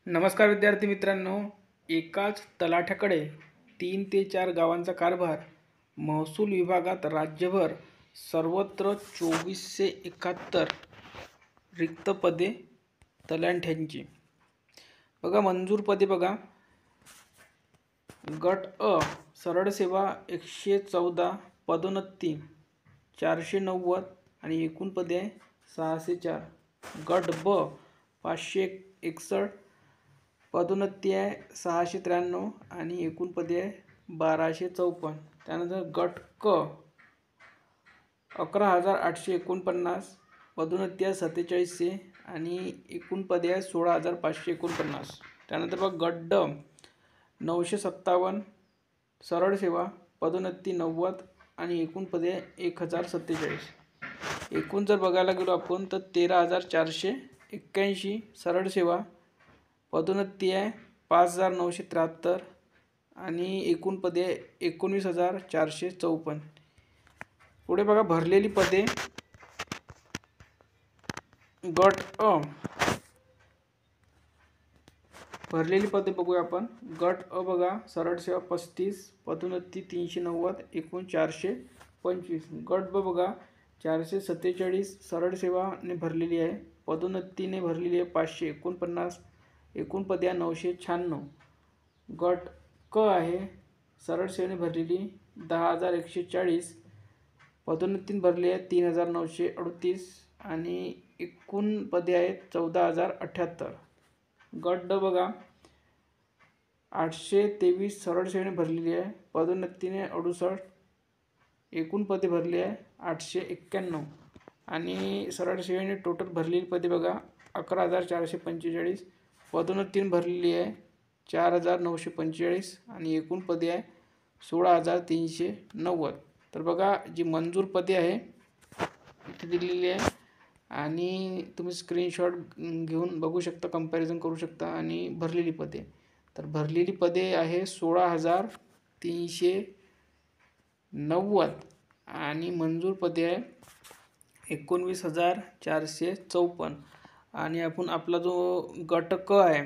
नमस्कार विद्यार्थी मित्रांनो, एकाच तलाठ्याकडे 3 ते 4 गावांचा कारभार। महसूल विभागात राज्यभर सर्वत्र 2471 रिक्त पदे तलाठ्यांची। बघा मंजूर पदे बघा, गट अ सरळ सेवा 114 पदोन्नती 490 आणि एकूण पदे 604। गट ब 561 पदोन्नती आहे 693 आणि एकूण पदे आहे 1254। त्यानंतर गट क 11849 पदोन्नती आहे 4700 आणि एकूण पदे आहे 16549। त्यानंतर बघ गट ड 957 सरळ सेवा पदोन्नती 90 आणि एकूण पदे 1047। एकूण जर बघायला गेलो आपण तर 13481 सरळ सेवा पदोन्नती आहे 5973 आणि एकूण पदे 19454। पुढे बघा भरलेली पदे, गट अ भरलेली पदे बघूया आपण। गट अ बघा सरळ सेवा 35 पदोन्नती 390 एकूण 425। गट ब बघा 447 सरळ सेवाने भरलेली आहे, पदोन्नतीने भरलेली आहे 549 एकूण पदे 996। गट क आहे सरळ सेवेने भरलेली 10140 पदोन्नतीने भरली आहे 3938 आणि एकूण पदे आहेत 14078। गट ड बघा 823 सरळ सेवेने भरलेली आहे, पदोन्नतीने 68 एकूण पदे भरली आहे 891 आणि सरळ सेवेने टोटल भरलेली पदे बघा 11445 पदोन्नतीने भरलेली आहे 4945 आणि एकूण पदे आहे 16390। तर बघा जी मंजूर पदे आहे इथे दिलेली आहे आणि तुम्ही स्क्रीनशॉट घेऊन बघू शकता, कंपॅरिझन करू शकता। आणि भरलेली पदे, तर भरलेली पदे आहे 16390 आणि मंजूर पदे आहे 19454। आणि आपण आपला जो गट क आहे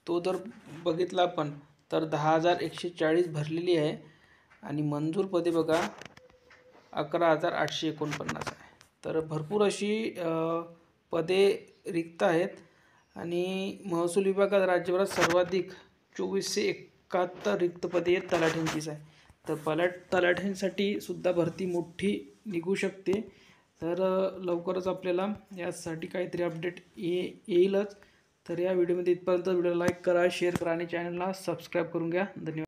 तो जर बघितला आपण तर 10140 भरलेली आहे आणि मंजूर पदे बघा 11849 आहे। तर भरपूर अशी पदे रिक्त आहेत आणि महसूल विभागात राज्यभरात सर्वाधिक 2471 रिक्त पदे तलाठ्यांचीच आहे। तर तलाठ्यांसाठी सुद्धा भरती मोठी निघू शकते। तर लवकरच आपल्याला यासाठी काहीतरी अपडेट येईलच। तर या व्हिडिओमध्ये इथपर्यंत। व्हिडिओ लाईक करा, शेअर करा आणि चॅनलला सबस्क्राईब करून घ्या। धन्यवाद।